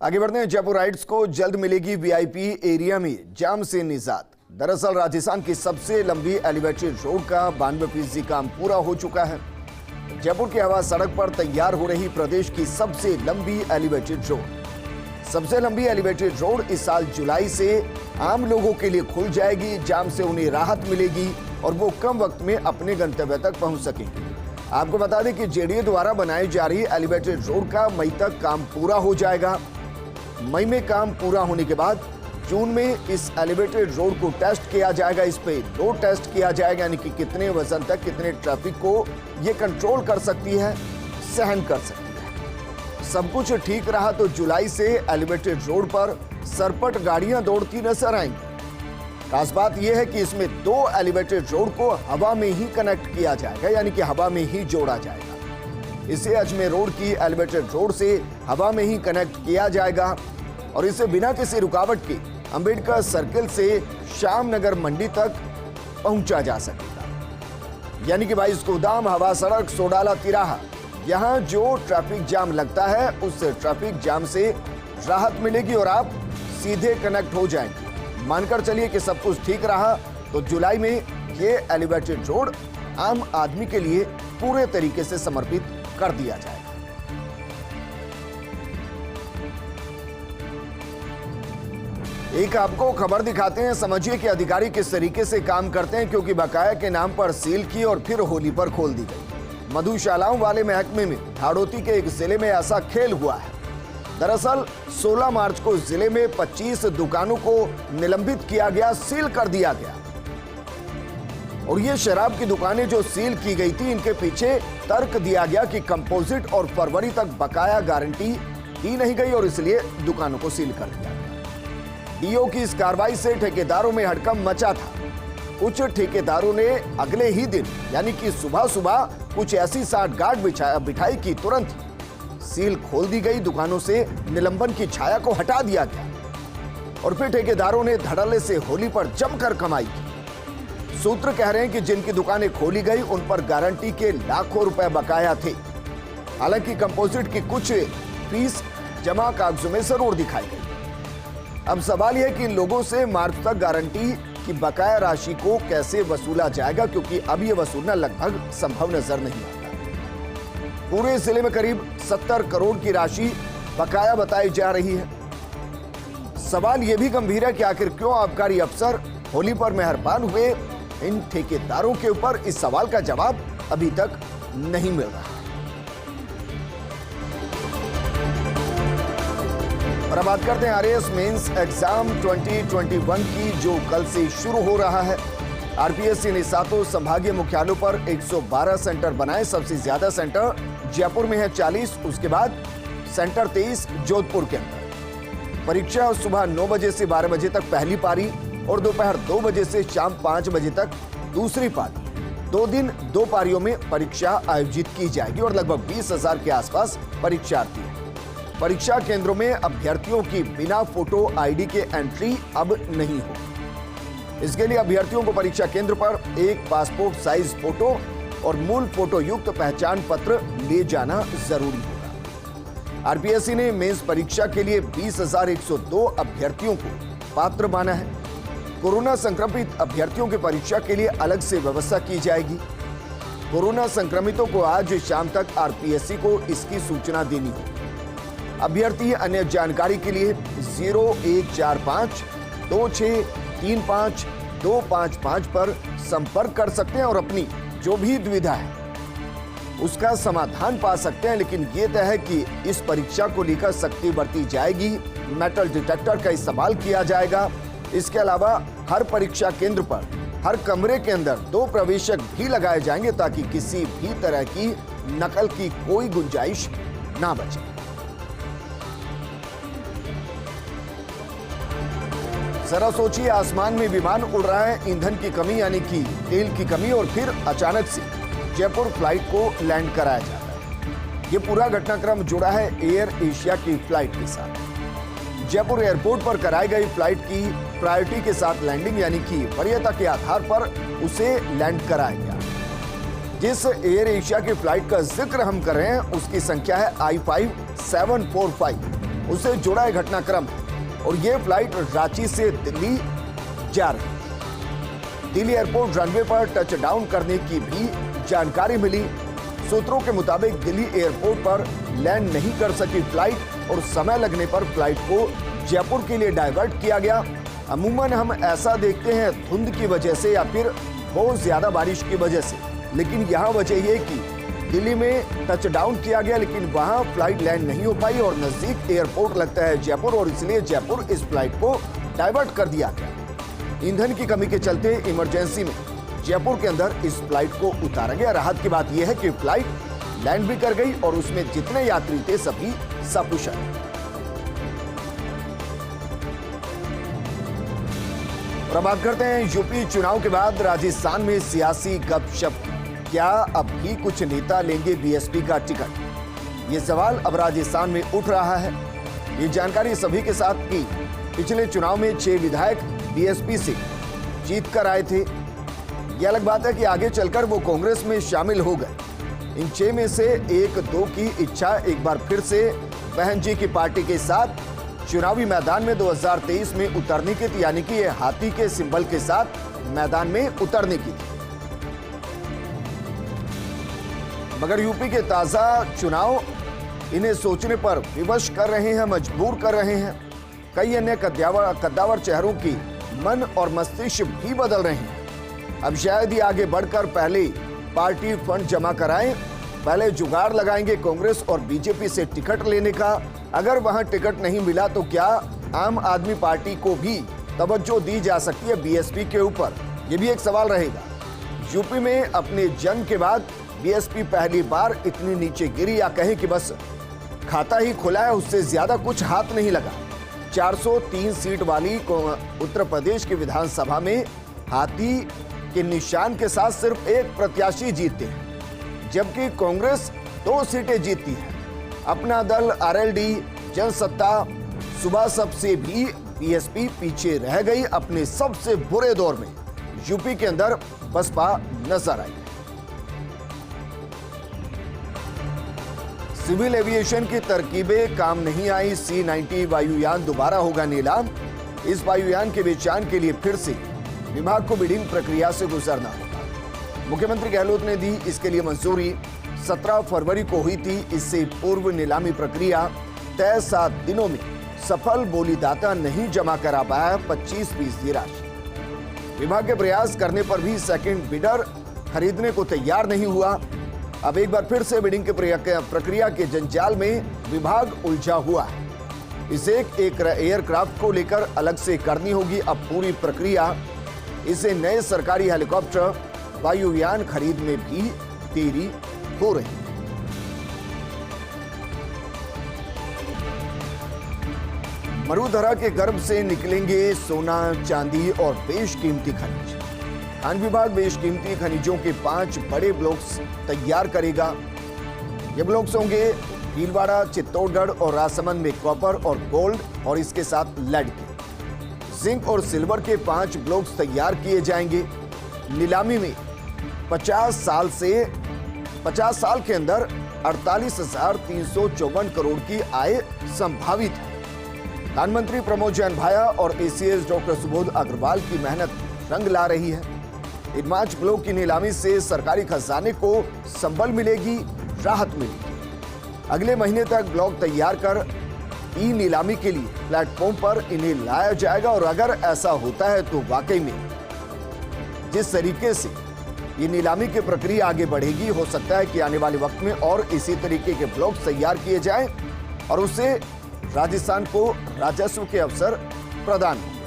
आगे बढ़ते हैं। जयपुर राइड्स को जल्द मिलेगी वीआईपी एरिया में जाम से निजात। दरअसल राजस्थान की सबसे लंबी एलिवेटेड रोड का 92% काम पूरा हो चुका है। जयपुर की हवा सड़क पर तैयार हो रही प्रदेश की सबसे लंबी एलिवेटेड रोड। सबसे लंबी एलिवेटेड रोड इस साल जुलाई से आम लोगों के लिए खुल जाएगी। जाम से उन्हें राहत मिलेगी और वो कम वक्त में अपने गंतव्य तक पहुंच सकेंगे। आपको बता दें कि जेडीए द्वारा बनाई जा रही एलिवेटेड रोड का मई तक काम पूरा हो जाएगा। मई में काम पूरा होने के बाद जून में इस एलिवेटेड रोड को टेस्ट किया जाएगा। इस पे लोड टेस्ट किया जाएगा, यानी कि कितने वजन तक कितने ट्रैफिक को ये कंट्रोल कर सकती है, सहन कर सकती है। सब कुछ ठीक रहा तो जुलाई से एलिवेटेड रोड पर सरपट गाड़ियां दौड़ती नजर आएंगी। खास बात यह है कि इसमें 2 एलिवेटेड रोड को हवा में ही कनेक्ट किया जाएगा, यानी कि हवा में ही जोड़ा जाएगा। इसे अजमेर रोड की एलिवेटेड रोड से हवा में ही कनेक्ट किया जाएगा और इसे बिना किसी रुकावट के अंबेडकर सर्किल से श्याम नगर मंडी तक पहुंचा जा सकेगा। यानी कि 22 गोदाम, हवा सड़क, सोडाला तिराहा, यहां जो ट्रैफिक जाम लगता है उस ट्रैफिक जाम से राहत मिलेगी और आप सीधे कनेक्ट हो जाएंगे। मानकर चलिए कि सब कुछ ठीक रहा तो जुलाई में ये एलिवेटेड रोड आम आदमी के लिए पूरे तरीके से समर्पित कर दिया जाएगा। एक आपको खबर दिखाते हैं, समझिए कि अधिकारी किस तरीके से काम करते हैं, क्योंकि बकाया के नाम पर सील की और फिर होली पर खोल दी गई। मधुशालाओं वाले महकमे में हाड़ौती के एक जिले में ऐसा खेल हुआ है। दरअसल 16 मार्च को जिले में 25 दुकानों को निलंबित किया गया, सील कर दिया गया। और ये शराब की दुकानें जो सील की गई थी, इनके पीछे तर्क दिया गया कि कंपोजिट और फरवरी तक बकाया गारंटी दी नहीं गई और इसलिए दुकानों को सील कर दिया गया। डीओ की इस कार्रवाई से ठेकेदारों में हड़कंप मचा था। कुछ ठेकेदारों ने अगले ही दिन यानी कि सुबह सुबह कुछ ऐसी साठगांठ बिठाई कि तुरंत सील खोल दी गई, दुकानों से निलंबन की छाया को हटा दिया गया और फिर ठेकेदारों ने धड़ल्ले से होली पर जमकर कमाई की। सूत्र कह रहे हैं कि जिनकी दुकानें खोली गई उन पर गारंटी के लाखों रुपए बकाया थे। हालांकि कंपोजिट की कुछ फीस जमा कागजों में जरूर दिखाई गई। अब सवाल यह कि इन लोगों से मार्च तक गारंटी की बकाया राशि को कैसे वसूला जाएगा, क्योंकि अब यह वसूलना लगभग संभव नजर नहीं आता। पूरे जिले में करीब 70 करोड़ की राशि बकाया बताई जा रही है। सवाल यह भी गंभीर है कि आखिर क्यों आबकारी अफसर होली पर मेहरबान हुए। इन ठेकेदारों के ऊपर इस सवाल का जवाब अभी तक नहीं मिल रहा। और अब बात करते हैं आरएएस मेंस एग्जाम 2021 की, जो कल से शुरू हो रहा है। आरपीएससी ने 7 संभागीय मुख्यालयों पर 112 सेंटर बनाए। सबसे ज्यादा सेंटर जयपुर में है 40, उसके बाद सेंटर 23 जोधपुर के अंदर। परीक्षा सुबह 9 बजे से 12 बजे तक पहली पारी और दोपहर 2 बजे से शाम 5 बजे तक दूसरी पारी। 2 दिन 2 पारियों में परीक्षा आयोजित की जाएगी और लगभग 20,000 के आसपास परीक्षार्थी हैं। परीक्षा केंद्रों में अभ्यर्थियों की बिना फोटो आईडी के एंट्री अब नहीं हो। इसके लिए अभ्यर्थियों को परीक्षा केंद्र पर एक पासपोर्ट साइज फोटो और मूल फोटो युक्त पहचान पत्र ले जाना जरूरी होगा। आरपीएससी ने मेंस परीक्षा के लिए 20,102 अभ्यर्थियों को पात्र माना है। कोरोना संक्रमित अभ्यर्थियों की परीक्षा के लिए अलग से व्यवस्था की जाएगी। कोरोना संक्रमितों को आज शाम तक आरपीएससी को इसकी सूचना देनी होगी। अभ्यर्थी अन्य जानकारी के लिए 0145 2635 255 पर संपर्क कर सकते हैं और अपनी जो भी दुविधा है उसका समाधान पा सकते हैं। लेकिन यह तय है कि इस परीक्षा को लेकर सख्ती बरती जाएगी। मेटल डिटेक्टर का इस्तेमाल किया जाएगा। इसके अलावा हर परीक्षा केंद्र पर हर कमरे के अंदर 2 प्रवेशक भी लगाए जाएंगे ताकि किसी भी तरह की नकल की कोई गुंजाइश ना बचे। जरा सोचिए, आसमान में विमान उड़ रहा है, ईंधन की कमी यानी कि तेल की कमी, और फिर अचानक से जयपुर फ्लाइट को लैंड कराया जाता है। यह पूरा घटनाक्रम जुड़ा है एयर एशिया की फ्लाइट के साथ। जयपुर एयरपोर्ट पर कराई गई फ्लाइट की प्रायोरिटी के साथ लैंडिंग यानी कि वरीयता के आधार पर उसे लैंड कराया गया। जिस एयर एशिया की फ्लाइट का जिक्र हम कर रहे हैं उसकी संख्या है I-5745। उससे जुड़ा एक घटनाक्रम है और ये फ्लाइट रांची से दिल्ली जा रही है। दिल्ली एयरपोर्ट रनवे पर टच डाउन करने की भी जानकारी मिली। सूत्रों के मुताबिक दिल्ली एयरपोर्ट पर लैंड नहीं कर सकी फ्लाइट और समय लगने पर फ्लाइट को जयपुर के लिए डाइवर्ट किया गया। अमूमन हम ऐसा देखते हैं धुंध की वजह से या फिर बहुत ज्यादा बारिश की वजह से, लेकिन यहाँ वजह ये कि दिल्ली में टच डाउन किया गया लेकिन वहां फ्लाइट लैंड नहीं हो पाई और नजदीक एयरपोर्ट लगता है जयपुर और इसलिए जयपुर इस फ्लाइट को डाइवर्ट कर दिया गया। ईंधन की कमी के चलते इमरजेंसी में जयपुर के अंदर इस फ्लाइट को उतारा गया। राहत की बात यह है कि फ्लाइट लैंड भी कर गई और उसमें जितने यात्री थे सभी सकुशल। और बात करते हैं यूपी चुनाव के बाद राजस्थान में सियासी गपशप। क्या अब भी कुछ नेता लेंगे बीएसपी का टिकट? ये सवाल अब राजस्थान में उठ रहा है। ये जानकारी सभी के साथ की पिछले चुनाव में 6 विधायक बीएसपी से जीत कर आए थे। यह अलग बात है कि आगे चलकर वो कांग्रेस में शामिल हो गए। इन 6 में से 1-2 की इच्छा एक बार फिर से बहन जी की पार्टी के साथ चुनावी मैदान में 2023 में उतरने की थी, यानी कि ये हाथी के सिंबल के साथ मैदान में उतरने की थी। मगर यूपी के ताजा चुनाव इन्हें सोचने पर विवश कर रहे हैं, मजबूर कर रहे हैं। कई अन्य कद्दावर चेहरों की मन और मस्तिष्क भी बदल रहे हैं। अब शायद ही आगे बढ़कर पहले पार्टी फंड जमा कराएं, पहले जुगाड़ लगाएंगे कांग्रेस और बीजेपी से टिकट लेने का। अगर वहां टिकट नहीं मिला तो क्या आम आदमी पार्टी को भी तवज्जो दी जा सकती है बीएसपी के ऊपर? यह भी एक सवाल रहेगा। यूपी में अपने जन्म के बाद बीएसपी पहली बार इतनी नीचे गिरी, या कहें कि बस खाता ही खुला है, उससे ज्यादा कुछ हाथ नहीं लगा। 403 सीट वाली उत्तर प्रदेश की विधानसभा में हाथी के निशान के साथ सिर्फ एक प्रत्याशी जीतते हैं, जबकि कांग्रेस 2 सीटें जीतती है। अपना दल आरएलडी जनसत्ता सुबह सबसे भी बीएसपी पीछे रह गई। अपने सबसे बुरे दौर में यूपी के अंदर बसपा नजर आई। सिविल एविएशन की तरकीबें काम नहीं आई। C-90 वायुयान दोबारा होगा नीलाम। इस वायुयान के बेचान के लिए फिर से विभाग को बिडिंग प्रक्रिया से गुजरना होगा। मुख्यमंत्री गहलोत ने दी इसके लिए मंजूरी। 17 फरवरी को हुई थी इससे पूर्व नीलामी प्रक्रिया। तय 7 दिनों में सफल बोलीदाता नहीं जमा करा पाया 25% राशि। विभाग के प्रयास करने पर भी सेकंड बिडर खरीदने को तैयार नहीं हुआ। अब एक बार फिर से बिडिंग के प्रक्रिया के जंजाल में विभाग उलझा हुआ है। इसे एक एयरक्राफ्ट को लेकर अलग से करनी होगी अब पूरी प्रक्रिया। इसे नए सरकारी हेलीकॉप्टर वायुयान खरीद में भी देरी हो रही है। मरुधरा के गर्भ से निकलेंगे सोना, चांदी और बेशकीमती खनिज। खान विभाग बेशकीमती खनिजों के 5 बड़े ब्लॉक्स तैयार करेगा। ये ब्लॉक्स होंगे भीलवाड़ा, चित्तौड़गढ़ और राजसमंद में कॉपर और गोल्ड और इसके साथ लेड के। जिंक और सिल्वर के 5 ब्लॉक्स तैयार किए जाएंगे। नीलामी में 50 साल के अंदर 48,354 करोड़ की आय संभावित है। प्रधानमंत्री प्रमोद जैन भाया और एसीएस डॉक्टर सुबोध अग्रवाल की मेहनत रंग ला रही है। इन 5 ब्लॉक की नीलामी से सरकारी खजाने को संबल मिलेगी, राहत मिलेगी। अगले महीने तक ब्लॉक तैयार कर ई नीलामी के लिए प्लेटफॉर्म पर इन्हें लाया जाएगा। और अगर ऐसा होता है तो वाकई में जिस तरीके से ये नीलामी की प्रक्रिया आगे बढ़ेगी, हो सकता है कि आने वाले वक्त में और इसी तरीके के ब्लॉक तैयार किए जाएं और उससे राजस्थान को राजस्व के अवसर प्रदान होंगे।